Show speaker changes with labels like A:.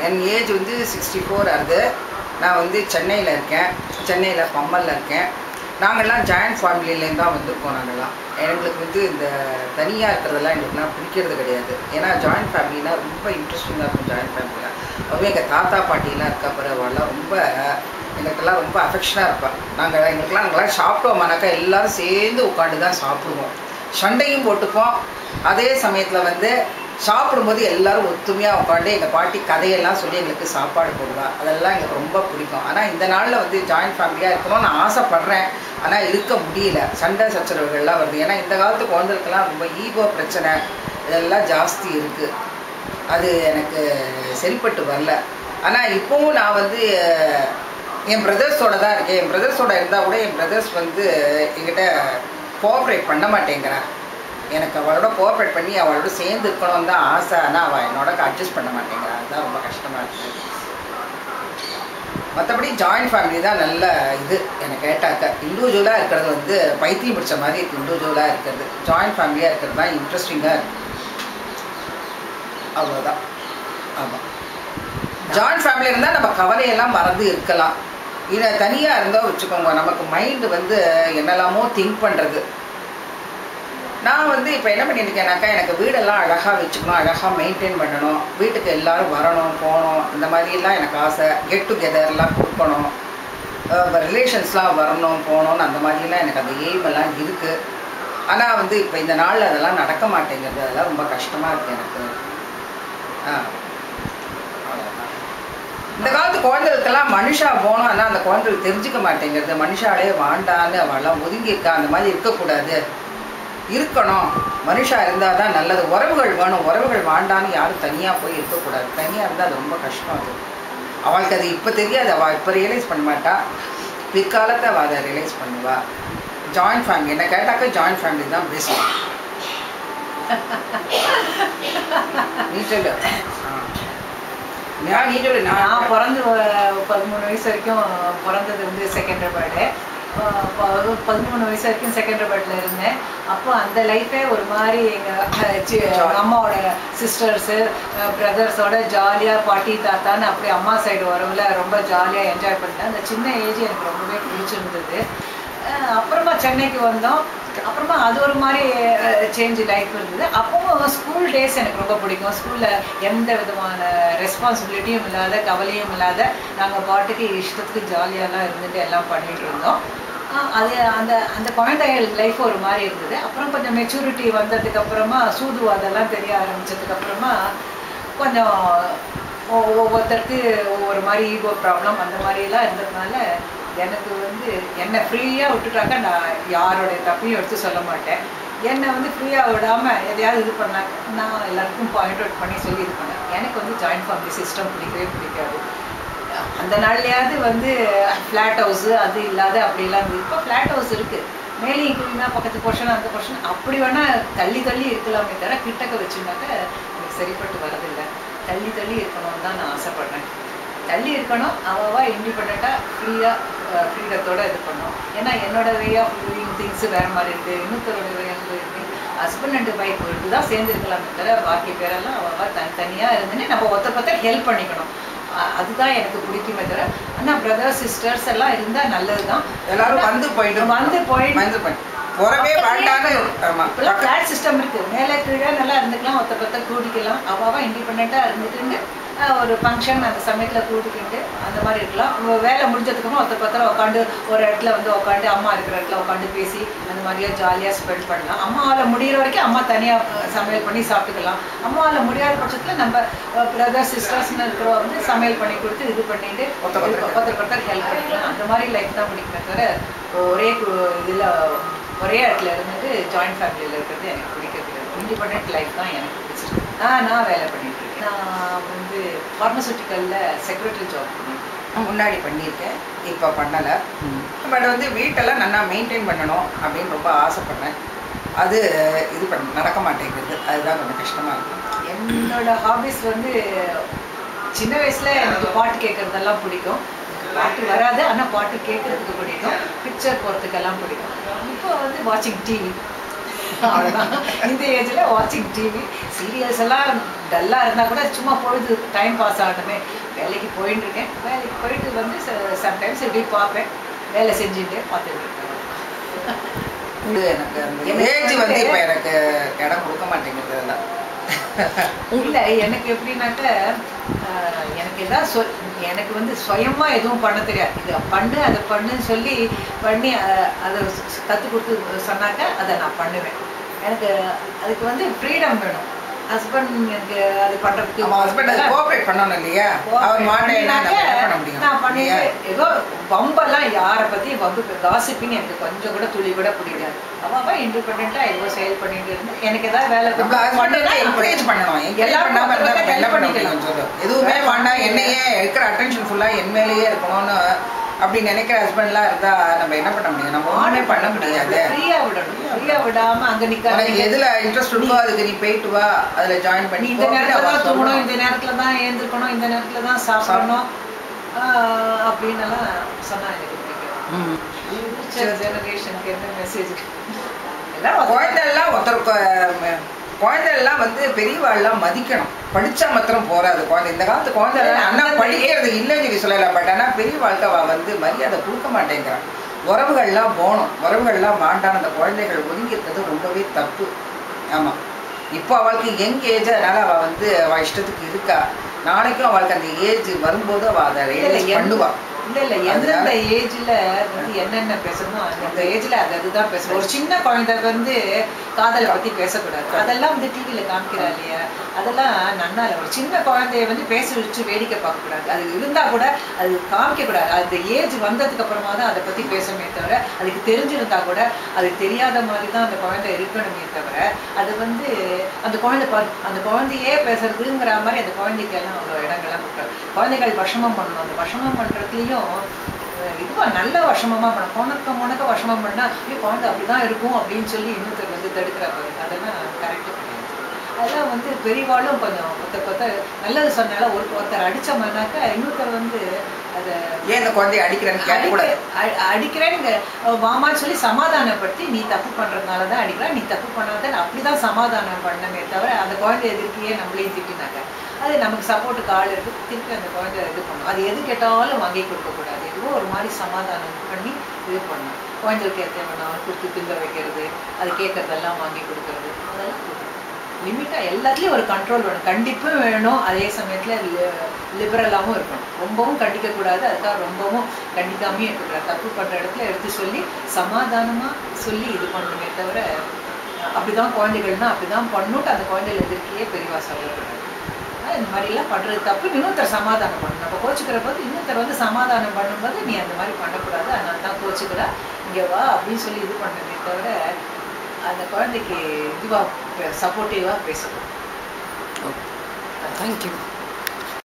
A: என் age வந்து 64 ஆகுது. நான் வந்து சென்னையில் இருக்கேன். சென்னையில் பம்மலில் இருக்கேன். நாங்கள்லாம் ஜாயின்ட் ஃபேமிலியிலேருந்து தான் வந்திருக்கோம். நாங்கள்லாம் எங்களுக்கு வந்து இந்த தனியாக இருக்கிறதெல்லாம் எங்களுக்குலாம் பிடிக்கிறது கிடையாது. ஏன்னா ஜாயின்ட் ஃபேமிலினா ரொம்ப இன்ட்ரெஸ்டிங்காக இருக்கும். ஜாயின்ட் ஃபேமிலியில் அதுவும் எங்கள் தாத்தா பாட்டிலாம் இருக்க பிறவெல்லாம் ரொம்ப எங்களுக்கெல்லாம் ரொம்ப அஃபெக்ஷனாக இருப்பாள். நாங்கள்லாம் சாப்பிட்டோம்னாக்கா எல்லோரும் சேர்ந்து உட்காந்து தான் சாப்பிடுவோம். சண்டையும் போட்டுப்போம். அதே சமயத்தில் வந்து சாப்பிடும்போது எல்லோரும் ஒத்துமையாக உட்காந்து எங்கள் பாட்டி கதையெல்லாம் சொல்லி எங்களுக்கு சாப்பாடு போடுவாள். அதெல்லாம் எங்களுக்கு ரொம்ப பிடிக்கும். ஆனால் இந்த நாளில் வந்து ஜாயின்ட் ஃபேமிலியாக இருக்கணும்னு நான் ஆசைப்பட்றேன். ஆனால் இருக்க முடியல. சண்டை சச்சரவுகள்லாம் வருது. ஏன்னா இந்த காலத்து குழந்தைகளுக்கெல்லாம் ரொம்ப ஈகோ பிரச்சனை இதெல்லாம் ஜாஸ்தி இருக்குது. அது எனக்கு சரிப்பட்டு வரல. ஆனால் இப்போவும் நான் வந்து என் பிரதர்ஸோட தான் இருக்கேன். என் பிரதர்ஸோட இருந்தால் கூட என் பிரதர்ஸ் வந்து என்கிட்ட கோஆப்ரேட் பண்ண மாட்டேங்கிறான். எனக்கு அவளோட கோஆப்ரேட் பண்ணி அவளோட சேர்ந்து இருக்கணும்னு தான் ஆசை. ஆனால் அவள் என்னோட அட்ஜஸ்ட் பண்ண மாட்டேங்கிறான். அதுதான் ரொம்ப கஷ்டமாக இருக்குது. மற்றபடி ஜாயின்ட் ஃபேமிலி தான் நல்ல இது. என்னை கேட்டாக்க இண்டிவிஜுவலாக இருக்கிறது வந்து பைத்தியம் பிடிச்ச மாதிரி இருக்குது. இண்டிவிஜுவலாக இருக்கிறது ஜாயின்ட் ஃபேமிலியாக இருக்கிறது தான் இன்ட்ரெஸ்டிங்காக இருக்குது. அவ்வளோதான். ஆமாம், ஜாயின்ட் ஃபேமிலி இருந்தால் நம்ம கவலையெல்லாம் மறந்து இருக்கலாம். இதை தனியாக இருந்தால் வச்சுக்கோங்க, நமக்கு மைண்டு வந்து என்னெல்லாமோ திங்க் பண்ணுறது. நான் வந்து இப்போ என்ன பண்ணியிருக்கேனாக்கா, எனக்கு வீடெல்லாம் அழகாக வச்சுக்கணும், அழகாக மெயின்டைன் பண்ணணும், வீட்டுக்கு எல்லோரும் வரணும் போகணும், இந்த மாதிரிலாம் எனக்கு ஆசை. கெட் டுகெதர்லாம் கொடுக்கணும், ரிலேஷன்ஸ்லாம் வரணும் போகணுன்னு அந்த மாதிரிலாம் எனக்கு அந்த எய்மெல்லாம் இருக்குது. ஆனால் வந்து இப்போ இந்த நாளில் அதெல்லாம் நடக்க மாட்டேங்கிறது. அதெல்லாம் ரொம்ப கஷ்டமாக இருக்குது எனக்கு. இந்த காலத்து குழந்தைகளுக்கெல்லாம் மனுஷா போனோம். ஆனால் அந்த குழந்தைகள் தெரிஞ்சுக்க மாட்டேங்கிறது. மனுஷாலே வாண்டான்னு அவெல்லாம் ஒதுங்கியிருக்கா. அந்த மாதிரி இருக்கக்கூடாது, இருக்கணும். மனுஷா இருந்தால் தான் நல்லது. உறவுகள் வேணும். உறவுகள் வாண்டான்னு யாரும் தனியாக போய் இருக்கக்கூடாது. தனியாக இருந்தால் அது ரொம்ப கஷ்டம். அது அவளுக்கு அது இப்போ தெரியாது. அவள் இப்போ ரியலைஸ் பண்ண மாட்டா. பிற்காலத்தை அவள் அதை ரியலைஸ் பண்ணுவாள். ஜாயின்ட் ஃபேமிலி என்ன கேட்டாக்கா ஜாயின்ட் ஃபேமிலி தான் பெஸ்ட். நீ சொல்லு.
B: நான் பிறந்து 13 வயசு வரைக்கும் பிறந்தது வந்து செகண்டராபாடு. 13 வயசு வரைக்கும் செகண்டராபாடில் இருந்தேன். அப்போ அந்த லைஃபே ஒரு மாதிரி எங்கள் அம்மாவோட சிஸ்டர்ஸு பிரதர்ஸோட ஜாலியாக பாட்டி தாத்தான்னு அப்படி அம்மா சைடு உறவில் ரொம்ப ஜாலியாக என்ஜாய் பண்ணிட்டேன். அந்த சின்ன ஏஜ் எனக்கு ரொம்பவே பிடிச்சிருந்தது. அப்புறமா சென்னைக்கு வந்தோம். அப்புறமா அது ஒரு மாதிரி சேஞ்ச் லைஃப் இருந்தது. அப்போவும் ஸ்கூல் டேஸ் எனக்கு ரொம்ப பிடிக்கும். ஸ்கூலில் எந்த விதமான ரெஸ்பான்சிபிலிட்டியும் இல்லாத கவலையும் இல்லாத நாங்கள் பாட்டுக்கு இஷ்டத்துக்கு ஜாலியாலாம் இருந்துட்டு எல்லாம் பண்ணிகிட்டு இருந்தோம். அது அந்த அந்த குழந்தைகள் லைஃப் ஒரு மாதிரி இருந்தது. அப்புறம் கொஞ்சம் மெச்சூரிட்டி வந்ததுக்கப்புறமா சூதுவாதெல்லாம் தெரிய ஆரம்பித்ததுக்கப்புறமா கொஞ்சம் ஒவ்வொருத்தருக்கு ஒவ்வொரு மாதிரி ஈகோ ப்ராப்ளம் அந்த மாதிரிலாம் இருந்ததுனால எனக்கு வந்து என்னை ஃப்ரீயாக விட்டுட்டாக்க நான் யாரோடைய தப்பையும் எடுத்து சொல்ல மாட்டேன். என்னை வந்து ஃப்ரீயாக விடாமல் எதையாவது இது பண்ணாங்க நான் எல்லாருக்கும் பாயிண்ட் அவுட் பண்ணி சொல்லி இது பண்ணேன். எனக்கு வந்து ஜாயின்ட் ஃபேமிலி சிஸ்டம் பிடிக்கவே பிடிக்காது. அந்த நாள்லையாவது வந்து ஃப்ளாட் ஹவுஸு அது இல்லாத அப்படிலாம் இருந்தது. இப்போ ஃப்ளாட் ஹவுஸ் இருக்குது. மேலேயும் கீழே பக்கத்து போர்ஷன் அந்த போர்ஷன் அப்படி வேணால் தள்ளி தள்ளி இருக்கலாமே தவிர கிட்டக்க வச்சுனாக்க எனக்கு சரிப்பட்டு வரதில்லை. தள்ளி தள்ளி இருக்கணும்னு தான் நான் ஆசைப்பட்றேன். தள்ளி இருக்கணும். அவவா இண்டிபெண்ட்டாக ஃப்ரீடத்தோடு இது பண்ணணும். ஏன்னா என்னோட வே ஆஃப் டூயிங் திங்ஸ் வேறு மாதிரி இருக்குது. இன்னொருத்தரோட வே ஆஃப் இருக்குது. ஹஸ்பண்ட் அண்ட் ஒய்ஃப் இது தான் சேர்ந்துருக்கலாமே தவிர பாக்கி பேரெல்லாம் அவவா தனித்தனியாக இருந்துன்னு நம்ம ஒருத்தர் ஹெல்ப் பண்ணிக்கணும். அதுதான் எனக்கு பிடிக்குமே தவிர. ஆனால் பிரதர்ஸ் சிஸ்டர்ஸ் எல்லாம் இருந்தால் நல்லது தான்.
A: எல்லாரும் வந்து போயிட்டு போறவே வேண்டான்னு
B: ஃப்ளாட் சிஸ்டம் இருக்குது. மேலே கீழே நல்லா இருந்துக்கலாம். ஒருத்தர் கூட்டிக்கலாம். அவாவா இண்டிபெண்ட்டாக இருந்துட்டு ஒரு ஃபங்க்ஷன் அந்த சமயத்தில் கூட்டிக்கிட்டு அந்த மாதிரி இருக்கலாம். வேலை முடிஞ்சதுக்கப்புறம் ஒருத்தர் உட்காந்து ஒரு இடத்துல வந்து உட்காந்து அம்மா இருக்கிற இடத்துல உட்காந்து பேசி அந்த மாதிரியே ஜாலியாக ஸ்பெண்ட் பண்ணலாம். அம்மாவால் முடிகிற வரைக்கும் அம்மா தனியாக சமையல் பண்ணி சாப்பிட்டுக்கலாம். அம்மாவால் முடியாத பட்சத்தில் நம்ம பிரதர்ஸ் சிஸ்டர்ஸ்ன்னு இருக்கிற வந்து சமையல் பண்ணி கொடுத்து இது பண்ணிட்டு ஒருத்தர் ஹெல்ப் பண்ணிக்கலாம். அந்த மாதிரி லைஃப் தான் பிடிக்குமே தவிர ஒரே இதில் ஒரே இடத்துல இருந்துட்டு ஜாயின்ட் ஃபேமிலியில் இருக்கிறது எனக்கு பிடிக்கிறது. இண்டிபெண்ட் லைஃப் தான் எனக்கு பிடிச்சிருக்கு. நான் வேலை பண்ணிட்டு இருக்கேன். நான் வந்து ஃபார்மசூட்டிக்கலில் செக்ரட்டரி ஜாப் பண்ணியிருக்கேன்.
A: முன்னாடி பண்ணியிருக்கேன், இப்போ பண்ணலை. பட் வந்து வீட்டெல்லாம் நல்லா மெயின்டைன் பண்ணணும் அப்படின்னு ரொம்ப ஆசைப்பட்றேன். அது இது நடக்க மாட்டேங்குது. அதுதான் கொஞ்சம் கஷ்டமாக இருக்கும்.
B: என்னோட ஹாபிஸ் வந்து சின்ன வயசில் எனக்கு பாட்டு கேட்குறதெல்லாம் பிடிக்கும். பாட்டு வராது, ஆனால் பாட்டு கேட்குறதுக்கு பிடிக்கும். பிக்சர் போகிறதுக்கெல்லாம் பிடிக்கும். இப்போ வந்து வாட்சிங் டிவி அவ்வளோதான். இந்த ஏஜில் வாட்சிங் டிவி சீரியல்ஸ் எல்லாம் டல்லாக இருந்தால் கூட சும்மா பொழுது டைம் பாஸ் ஆகணுமே. வேலைக்கு போயிட்டு இருக்கேன். வேலைக்கு போயிட்டு வந்து சம்டைம்ஸ் இப்படி பார்ப்பேன். வேலை செஞ்சுட்டு பார்த்துட்டு இருக்கேன்.
A: எனக்கு அந்த ஏஜ் வந்து இப்போ எனக்கு இடம் கொடுக்க மாட்டேங்குது அதெல்லாம்.
B: இல்லை எனக்கு எப்படின்னாக்க எனக்கு எதாவது எனக்கு வந்து சுயமாக எதுவும் பண்ண தெரியாது. இதை பண்ணு அதை பண்ணுன்னு சொல்லி பண்ணி அதை கற்றுக் கொடுத்து சொன்னாக்க அதை நான் பண்ணுவேன். எனக்கு அதுக்கு வந்து ஃப்ரீடம் வேணும். ஹஸ்பண்ட் எனக்கு அது பண்ணுறதுக்கு
A: நம்ம ஹஸ்பண்ட் அதை கோஆப்ரேட் பண்ணணும் இல்லையா? அவர் மாட்டேன்னா பண்ண முடியும்.
B: நான் பண்ணிட்டு ஏதோ வம்பெல்லாம் யாரை பற்றி வம்பு காசிப்பிங் எனக்கு கொஞ்சம் கூட துளி கூட பிடிக்காது. அவ இண்டிபெண்டாக ஏதோ செயல் பண்ணிட்டு இருந்து எனக்கு ஏதாவது வேலை
A: என்கரேஜ் பண்ணணும். என்ன பண்ண முடியும் சொல்லு. எதுவுமே வேண்டாம், என்னையே இருக்கிற அட்டென்ஷன் ஃபுல்லாக என் மேலேயே இருக்கணும்னு அப்படி நினைக்கிற ஹஸ்பண்ட்லாம் இருந்தா நம்ம என்ன பண்ண முடியும்? நம்ம ஒன்றுமே பண்ண முடியாது.
B: ஃப்ரீயா விடணும். ஃப்ரீயா விடாம அங்க நிக்காத.
A: எதுல இன்ட்ரெஸ்ட் இருக்கோ அதுக்கு நீ போயிட்டு வா, அதுல ஜாயின் பண்ணி.
B: இந்த நேரத்துல தான் தூங்கணும், இந்த நேரத்துல தான் எழுந்திருக்கணும், இந்த நேரத்துல தான் சாப்பிடணும் அப்படின்னு எல்லாம் சொன்னா எனக்கு பிடிக்கும். ஜெனரேஷனுக்கு என்ன மெசேஜ்?
A: குழந்தைலாம் குழந்தைலாம் வந்து பெரியவாள்லாம் மதிக்கணும். படிச்சா மாத்திரம் போறாது. குழந்தை இந்த காலத்து குழந்தைலாம் அண்ணா படிக்கிறது இல்லைன்னு சொல்லி சொல்லலை. பட் ஆனால் பெரிய வாழ்க்கை வந்து மரியாதை கொடுக்க மாட்டேங்கிறான். உறவுகள்லாம் போகணும், உறவுகள்லாம் வேண்டாம். அந்த குழந்தைகள் ஒதுங்கி இருக்கிறது ரொம்பவே தப்பு. ஆமாம், இப்போ அவளுக்கு யங் ஏஜ், அதனால அவள் வந்து அவள் இஷ்டத்துக்கு இருக்கா. நாளைக்கும் அவளுக்கு அந்த ஏஜ் வரும்போது அவள் அதை ரியலைஸ் பண்ணுவா.
B: இல்லை எந்தெந்த ஏஜில் வந்து என்னென்ன பேசணுமோ அந்த ஏஜில் அதுதான் பேசணும். ஒரு சின்ன குழந்தை வந்து காதலை பற்றி பேசக்கூடாது. அதெல்லாம் வந்து டிவியில் காமிக்கிறா இல்லையா? அதெல்லாம் நன்னா இல்லை. ஒரு சின்ன குழந்தைய வந்து பேச வச்சு வேடிக்கை பார்க்கக்கூடாது. அது இருந்தால் கூட அது காமிக்கக்கூடாது. அந்த ஏஜ் வந்ததுக்கு அப்புறமா தான் அதை பற்றி பேசணுமே தவிர, அதுக்கு தெரிஞ்சிருந்தா கூட அது தெரியாத மாதிரி தான் அந்த குழந்தை இருக்கணுமே தவிர, அது வந்து அந்த குழந்தையே பேசுறதுங்கிற மாதிரி அந்த குழந்தைக்கெல்லாம் அவ்வளோ இடங்கள்லாம் கொடுக்குறாரு. குழந்தைகள் வசமம் பண்ணணும். அந்த வசமம் பண்ணுறதுலையும் இதுவா நல்ல வசமமாக பண்ணணும். முணக்க வசமம் பண்ணால் குழந்தை அப்படிதான் இருக்கும் அப்படின்னு சொல்லி இன்னொருத்தர் வந்து தடுக்கிறாரு. அதெல்லாம் கரெக்டு கிடையாது. அதெல்லாம் வந்து பெரியவாளும் கொஞ்சம் கொத்த நல்லது சொன்னால ஒருத்தர் அடித்தோம்னாக்கா இன்னொருத்தர் வந்து அதை
A: ஏன் இந்த குழந்தைய
B: அடிக்கிறேன்னு மாமான்னு சொல்லி சமாதானப்படுத்தி, நீ தப்பு பண்ணுறதுனால தான் அடிக்கிறா, நீ தப்பு பண்ணாத அப்படிதான் சமாதானம் பண்ணமே தவிர அந்த குழந்தை எதிர்க்கையே நம்மளையும் திட்டினாக்க அது நமக்கு சப்போர்ட்டுக்கு ஆள் இருக்குது. திருப்பி அந்த குழந்தை இது பண்ணணும். அது எது கேட்டாலும் வாங்கி கொடுக்கக்கூடாது. எதுவும் ஒரு மாதிரி சமாதானம் பண்ணி இது பண்ணணும். குழந்தைக்கு தேவையான கொடுத்து திங்க வைக்கிறது, அது கேட்கறதெல்லாம் வாங்கி கொடுக்கறது, அதெல்லாம் லிமிட்டாக எல்லாத்துலேயும் ஒரு கண்ட்ரோல் வேணும். கண்டிப்பும் வேணும். அதே சமயத்தில் லிபரலாகவும் இருக்கணும். ரொம்பவும் கண்டிக்கக்கூடாது, அதுக்காக ரொம்பவும் கண்டிக்காமையும் இருக்கக்கூடாது. தப்பு பண்ணுற இடத்துல எடுத்து சொல்லி சமாதானமாக சொல்லி இது பண்ணணுமே தவிர, அப்படிதான் குழந்தைகள்னா அப்படிதான் பண்ணுட்டு அந்த குழந்தைகள் எதிர்க்கையே பெரியவா சொல்லக்கூடாது. இந்த மாதிரிலாம் பண்ணுறது தப்பு. இன்னொருத்தர் சமாதானம் பண்ணணும். நம்ம கோச்சுக்கிற போது இன்னொருத்தர் வந்து சமாதானம் பண்ணும்போது நீ அந்த மாதிரி பண்ணக்கூடாது, அதனால தான் கோச்சுக்கிறா, இங்கே வா அப்படின்னு சொல்லி இது பண்ணணுமே தவிர அந்த குழந்தைக்கு இதுவாக சப்போர்ட்டிவாக பேசணும்.
A: தேங்க்யூ.